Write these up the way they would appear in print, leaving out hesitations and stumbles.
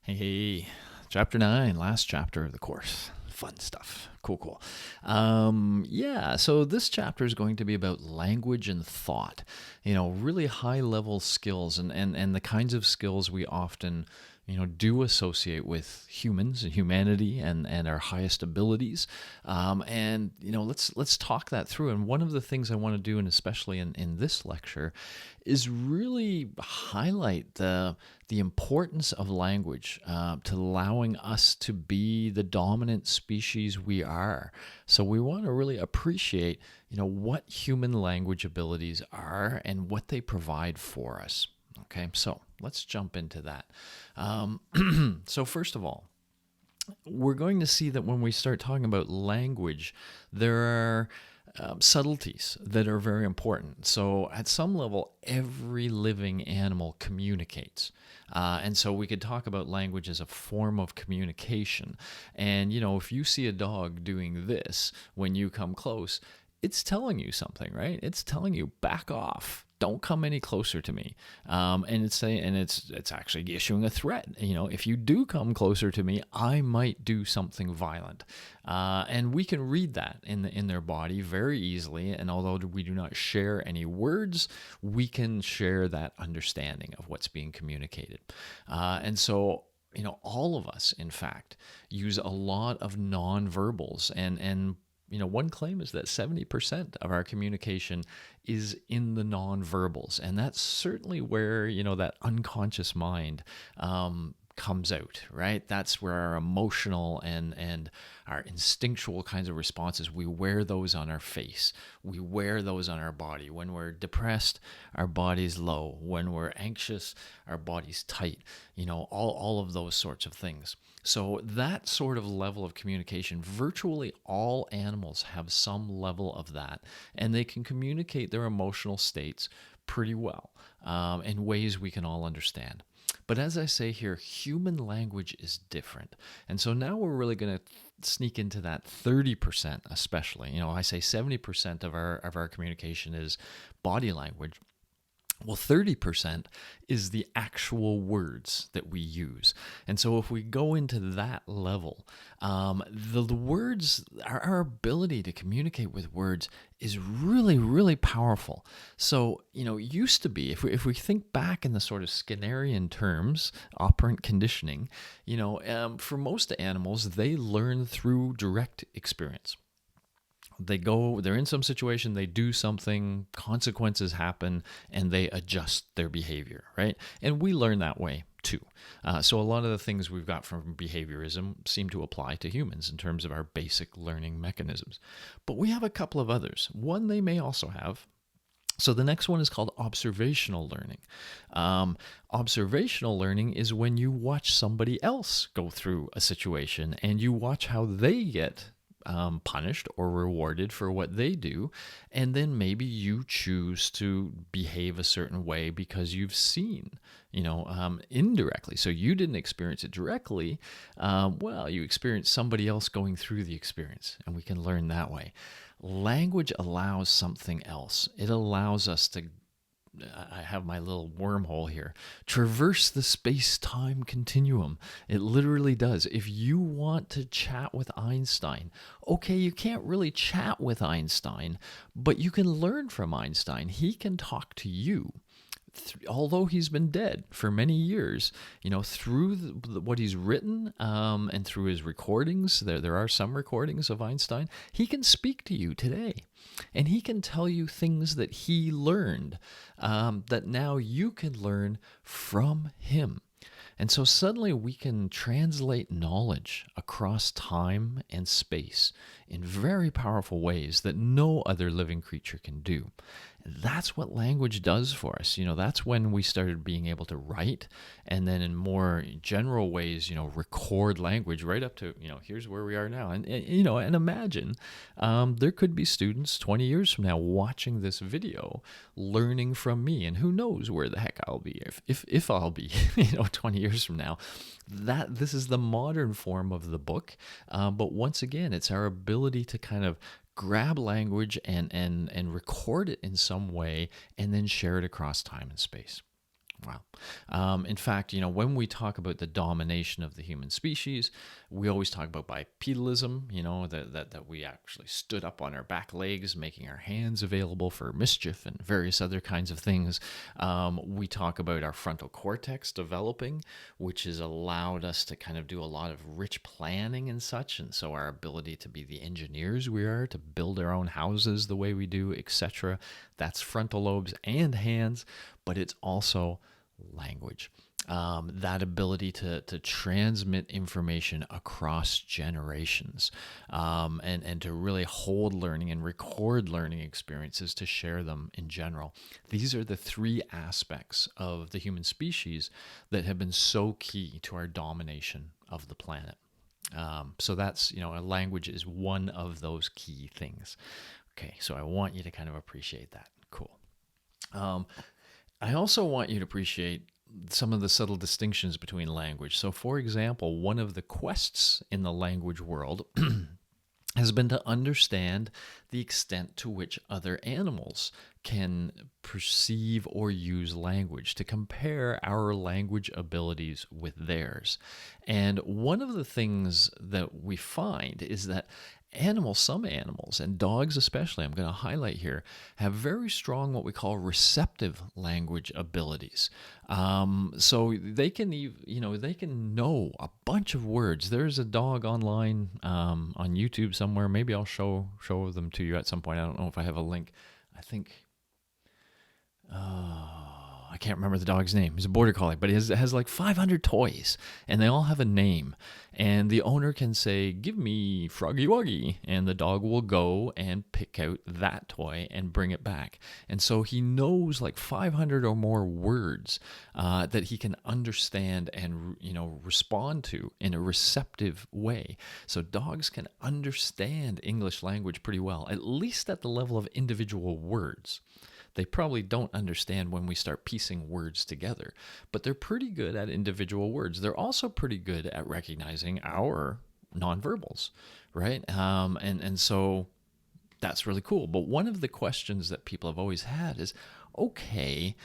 Hey, chapter 9, last chapter of the course. Fun stuff. Cool. Yeah, so this chapter is going to be about language and thought. Really high level skills and the kinds of skills we often do associate with humans and humanity and our highest abilities. Let's talk that through. And one of the things I want to do, and especially in this lecture, is really highlight the importance of language to allowing us to be the dominant species we are. So we want to really appreciate, what human language abilities are and what they provide for us. Okay, so let's jump into that. So first of all, we're going to see that when we start talking about language, there are subtleties that are very important. So, at some level, every living animal communicates. And so, we could talk about language as a form of communication. And, if you see a dog doing this when you come close, it's telling you something, right? It's telling you, back off. Don't come any closer to me, and it's saying, and it's actually issuing a threat. If you do come closer to me, I might do something violent, and we can read that in their body very easily. And although we do not share any words, we can share that understanding of what's being communicated, and so. All of us, in fact, use a lot of nonverbals, and one claim is that 70% of our communication is in the nonverbals. And that's certainly where, that unconscious mind comes out, right? That's where our emotional and our instinctual kinds of responses, we wear those on our face. We wear those on our body. When we're depressed, our body's low. When we're anxious, our body's tight. All of those sorts of things. So that sort of level of communication, virtually all animals have some level of that, and they can communicate their emotional states pretty well in ways we can all understand. But as I say here, human language is different. And so now we're really going to sneak into that 30% especially. I say 70% of our communication is body language. Well, 30% is the actual words that we use. And so if we go into that level, the words, our ability to communicate with words is really, really powerful. So, used to be, if we think back in the sort of Skinnerian terms, operant conditioning, for most animals, they learn through direct experience. They're in some situation, they do something, consequences happen, and they adjust their behavior, right? And we learn that way too. So a lot of the things we've got from behaviorism seem to apply to humans in terms of our basic learning mechanisms. But we have a couple of others. One they may also have. So the next one is called observational learning. Observational learning is when you watch somebody else go through a situation and you watch how they get punished or rewarded for what they do, and then maybe you choose to behave a certain way because you've seen, indirectly. So you didn't experience it directly. You experienced somebody else going through the experience, and we can learn that way. Language allows something else. It allows us to, I have my little wormhole here, traverse the space-time continuum. It literally does. If you want to chat with Einstein, okay, you can't really chat with Einstein, but you can learn from Einstein. He can talk to you. Although he's been dead for many years, through what he's written and through his recordings, there are some recordings of Einstein, he can speak to you today. And he can tell you things that he learned that now you can learn from him. And so suddenly we can translate knowledge across time and space in very powerful ways that no other living creature can do. That's what language does for us. That's when we started being able to write, and then in more general ways, record language right up to, here's where we are now. And imagine there could be students 20 years from now watching this video, learning from me, and who knows where the heck I'll be if I'll be, 20 years from now. This is the modern form of the book. But once again, it's our ability to kind of grab language and record it in some way and then share it across time and space. Wow. In fact, when we talk about the domination of the human species, we always talk about bipedalism, that we actually stood up on our back legs, making our hands available for mischief and various other kinds of things. We talk about our frontal cortex developing, which has allowed us to kind of do a lot of rich planning and such. And so our ability to be the engineers we are, to build our own houses the way we do, etc. That's frontal lobes and hands, but it's also language. That ability to transmit information across generations, and to really hold learning and record learning experiences to share them in general. These are the three aspects of the human species that have been so key to our domination of the planet. So that's, a language is one of those key things. Okay, so I want you to kind of appreciate that. Cool. I also want you to appreciate some of the subtle distinctions between language. So, for example, one of the quests in the language world has been to understand the extent to which other animals can perceive or use language, to compare our language abilities with theirs. And one of the things that we find is that some animals, and dogs especially, I'm going to highlight here, have very strong what we call receptive language abilities. So they can, they can know a bunch of words. There's a dog online on YouTube somewhere. Maybe I'll show them to you at some point. I don't know if I have a link. I think. I can't remember the dog's name. He's a border collie, but it has like 500 toys, and they all have a name. And the owner can say, "Give me Froggy Woggy," and the dog will go and pick out that toy and bring it back. And so he knows like 500 or more words that he can understand and respond to in a receptive way. So dogs can understand English language pretty well, at least at the level of individual words. They probably don't understand when we start piecing words together, but they're pretty good at individual words. They're also pretty good at recognizing our nonverbals, right? And so that's really cool. But one of the questions that people have always had is, okay,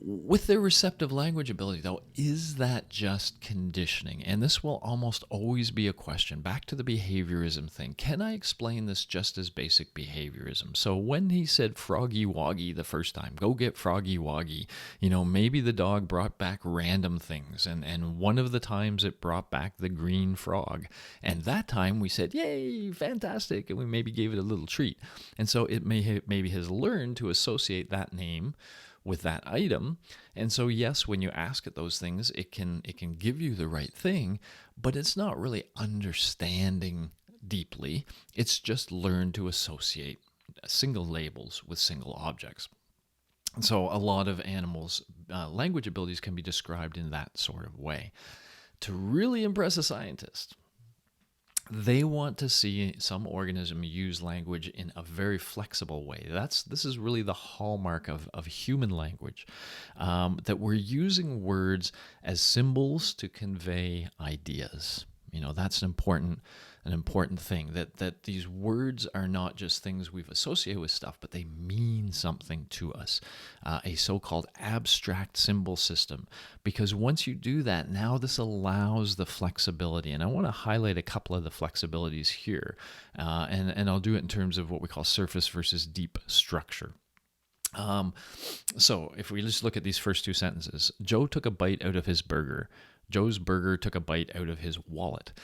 with their receptive language ability, though, is that just conditioning? And this will almost always be a question. Back to the behaviorism thing. Can I explain this just as basic behaviorism? So when he said Froggy Woggy the first time, go get Froggy Woggy, maybe the dog brought back random things. And one of the times it brought back the green frog. And that time we said, yay, fantastic. And we maybe gave it a little treat. And so it maybe has learned to associate that name with that item. And so yes, when you ask it those things, it can give you the right thing, but it's not really understanding deeply. It's just learned to associate single labels with single objects. And so a lot of animals' language abilities can be described in that sort of way. To really impress a scientist, they want to see some organism use language in a very flexible way. This is really the hallmark of human language, that we're using words as symbols to convey ideas. That's an important thing, that these words are not just things we've associated with stuff, but they mean something to us, a so-called abstract symbol system. Because once you do that, now this allows the flexibility. And I want to highlight a couple of the flexibilities here, and I'll do it in terms of what we call surface versus deep structure. So if we just look at these first two sentences, Joe took a bite out of his burger. Joe's burger took a bite out of his wallet.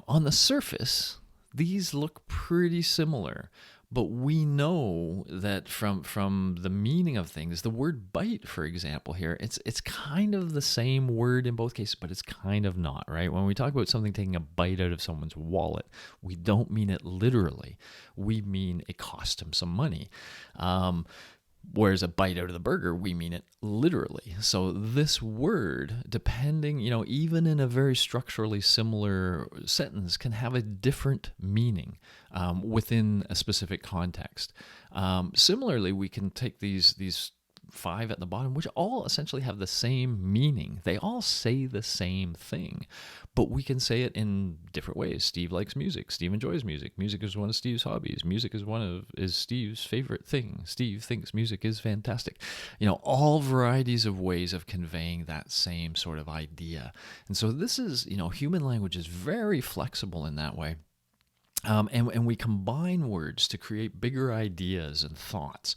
On the surface, these look pretty similar, but we know that from the meaning of things, the word bite, for example, here, it's kind of the same word in both cases, but it's kind of not, right? When we talk about something taking a bite out of someone's wallet, we don't mean it literally. We mean it cost him some money. Whereas a bite out of the burger, we mean it literally. So this word, depending, even in a very structurally similar sentence, can have a different meaning within a specific context. Similarly, we can take these 5 at the bottom, which all essentially have the same meaning. They all say the same thing, but we can say it in different ways. Steve likes music. Steve enjoys music. Music is one of Steve's hobbies. Music is Steve's favorite thing. Steve thinks music is fantastic. All varieties of ways of conveying that same sort of idea. And so this is, human language is very flexible in that way. And we combine words to create bigger ideas and thoughts.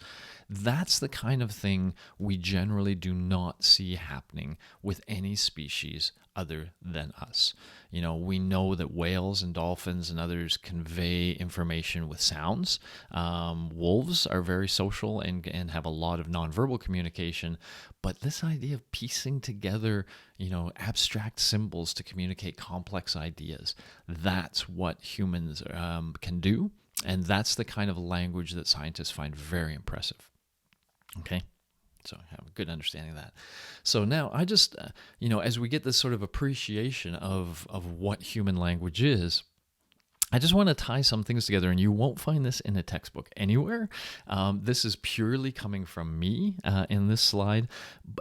That's the kind of thing we generally do not see happening with any species other than us. We know that whales and dolphins and others convey information with sounds. Wolves are very social and have a lot of nonverbal communication. But this idea of piecing together, abstract symbols to communicate complex ideas, that's what humans can do. And that's the kind of language that scientists find very impressive. Okay? So I have a good understanding of that. So now I just, as we get this sort of appreciation of what human language is, I just want to tie some things together, and you won't find this in a textbook anywhere. This is purely coming from me in this slide,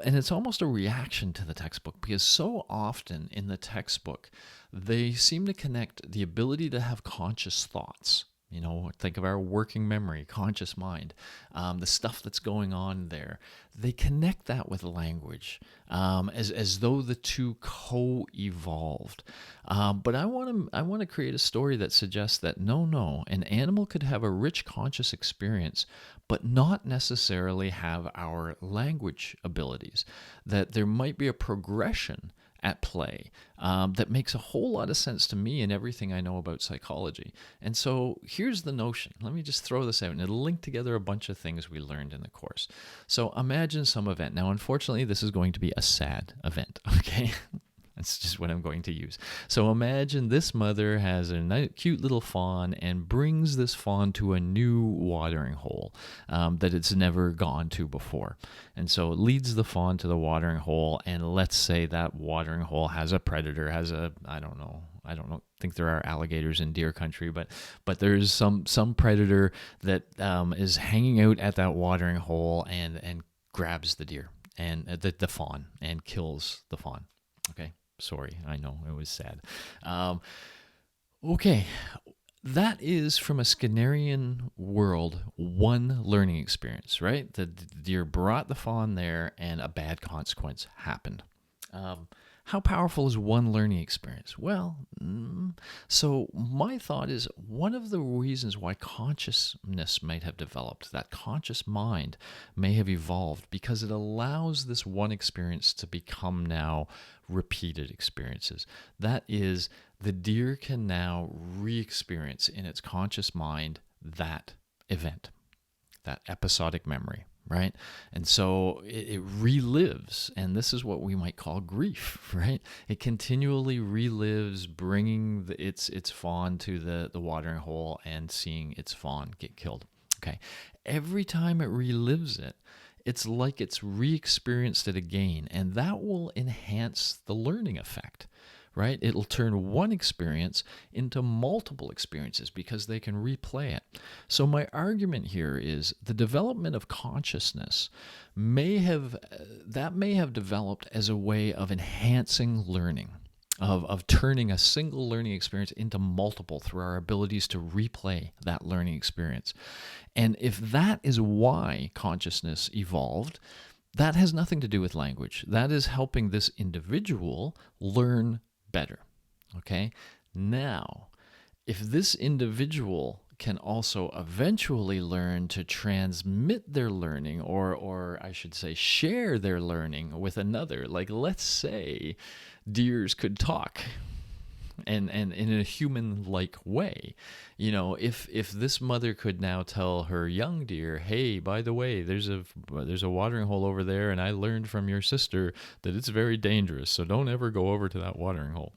and it's almost a reaction to the textbook, because so often in the textbook, they seem to connect the ability to have conscious thoughts. Think of our working memory, conscious mind, the stuff that's going on there. They connect that with language as though the two co-evolved. But I want to create a story that suggests that no, an animal could have a rich conscious experience, but not necessarily have our language abilities. That there might be a progression at play that makes a whole lot of sense to me and everything I know about psychology. And so here's the notion. Let me just throw this out, and it'll link together a bunch of things we learned in the course. So imagine some event. Now, unfortunately, this is going to be a sad event, okay? That's just what I'm going to use. So imagine this mother has a cute little fawn and brings this fawn to a new watering hole that it's never gone to before. And so it leads the fawn to the watering hole, and let's say that watering hole has a predator, I don't think there are alligators in deer country, but there's some predator that is hanging out at that watering hole and grabs the deer and the fawn and kills the fawn. Okay. Sorry, I know, it was sad. Okay, that is, from a Skinnerian world, one learning experience, right? The deer brought the fawn there and a bad consequence happened. How powerful is one learning experience? Well, so my thought is one of the reasons why consciousness might have developed, that conscious mind may have evolved, because it allows this one experience to become now repeated experiences. That is, the deer can now re-experience in its conscious mind that event, that episodic memory. Right? And so it relives, and this is what we might call grief, right? It continually relives bringing its fawn to the watering hole and seeing its fawn get killed. Okay. Every time it relives it, it's like it's re-experienced it again, and that will enhance the learning effect. Right? It'll turn one experience into multiple experiences because they can replay it. So my argument here is the development of consciousness may have developed as a way of enhancing learning, of turning a single learning experience into multiple through our abilities to replay that learning experience. And if that is why consciousness evolved, that has nothing to do with language. That is helping this individual learn better. Okay? Now, if this individual can also eventually learn to transmit their learning, or I should say share their learning with another, like let's say deers could talk and in a human-like way. If this mother could now tell her young deer, hey, by the way, there's a watering hole over there, and I learned from your sister that it's very dangerous, so don't ever go over to that watering hole,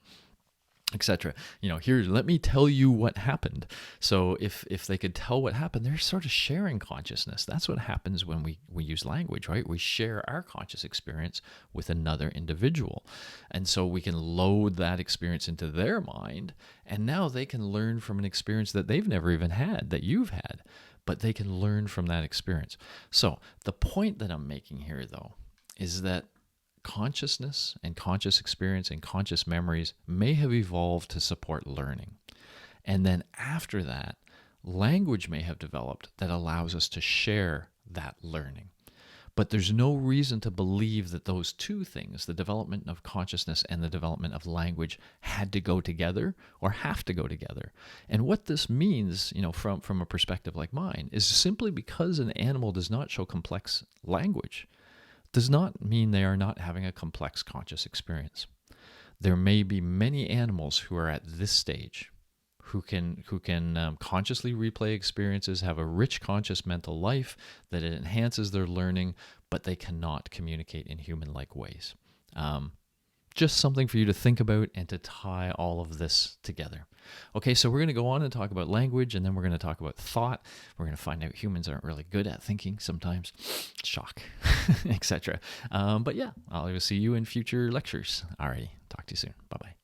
etc. Here, let me tell you what happened. So if they could tell what happened, they're sort of sharing consciousness. That's what happens when we use language, right? We share our conscious experience with another individual. And so we can load that experience into their mind, and now they can learn from an experience that they've never even had, that you've had. but they can learn from that experience. So the point that I'm making here, though, is that consciousness and conscious experience and conscious memories may have evolved to support learning. And then after that, language may have developed that allows us to share that learning. But there's no reason to believe that those two things, the development of consciousness and the development of language, had to go together or have to go together. And what this means, from a perspective like mine, is simply because an animal does not show complex language, does not mean they are not having a complex conscious experience. There may be many animals who are at this stage, who can consciously replay experiences, have a rich conscious mental life that it enhances their learning, but they cannot communicate in human-like ways. Just something for you to think about and to tie all of this together. Okay, so we're going to go on and talk about language, and then we're going to talk about thought. We're going to find out humans aren't really good at thinking sometimes. Shock, etc. But yeah, I'll see you in future lectures. Alrighty, talk to you soon. Bye-bye.